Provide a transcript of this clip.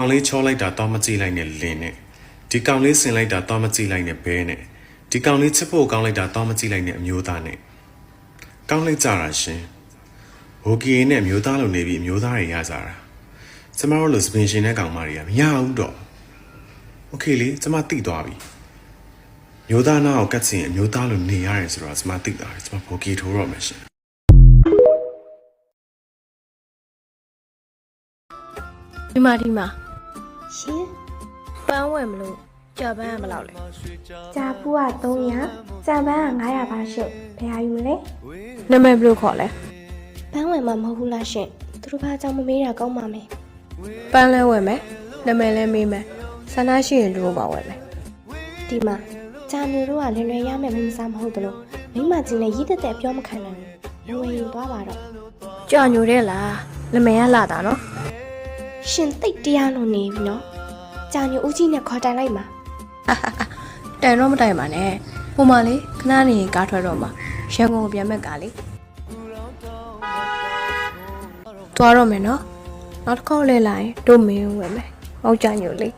ကောင်လေးချောလိုက်တာတော့မကြည့်လိုက်နဲ့လင်းနဲ့ဒီကောင်လေးဆင်လိုက်တာတော့မကြည့်လိုက်နဲ့ဘဲနဲ့ဒီကောင်လေးချစ်ဖို့ကောင်းလိုက်တာတော့မကြည့်လိုက်နဲ့အမျိုးသားနဲ့ကောင်းလိုက်ကြတာရှင်ဟိုကီနဲ့အမျိုးသားလိုနေပြီးအမျိုးသားတွေရကြတာကျမတို့လိုစပင်ရှင်တဲ့ကောင်မတွေကမရဘူးတော့โอเคလေကျမသိသွားပြီမျိုးသားနာကိုကတ်ချင်အမျိုးသားလိုနေရတယ်ဆိုတော့ကျမသိတာကျမဟိုကီထိုးတော့မယ်ရှင်ဒီမှာရှင် ပန်းဝယ်မလို့ကြာပန်းရမလောက်လဲ ဂျာပူက300ဂျာပန်းက900ပါရှင်ဘယ်ဟာယူမလဲ နာမည်ဘယ်လိုခေါ်လဲ ပန်းဝင်မှာမဟုတ်ဘူးလားရှင်သူတို့ဘာကြောင့်မမေးတာကောင်းပါမယ် ပန်းလဲဝယ်မယ်နာမည်လဲမေးမယ်ဆန္ဒရှိရင်တို့ပါဝယ်မယ် ဒီမှာဂျာမျိုးတို့ကလွယ်လွယ်ရမယ်မစားမဟုတ်ဘူးလို့မိမကြီးနဲ့ရည်တက်တက်ပြောမခံနိုင်ဘူးဝယ်ယူသွားပါတော့ ကြာညိုတဲ့လားနာမည်ကလာတာနော် ရှင်တိတ်တရားလို့နေပြီနော်ဂျာမျိုးဦးကြီးနဲ့ခေါ်တိုင်လိုက်မှာ တိုင်တော့မတိုင်ပါနဲ့ဟိုမှာလေခဏနေကားထွက်တော့မှာရန်ကုန်ကိုပြန်မဲ့ကားလေသွားတော့မယ်နော်နောက်တစ်ခေါက်လဲလာရင်တို့မင်းဝယ်မယ်ဟောက်ကြညိုလေ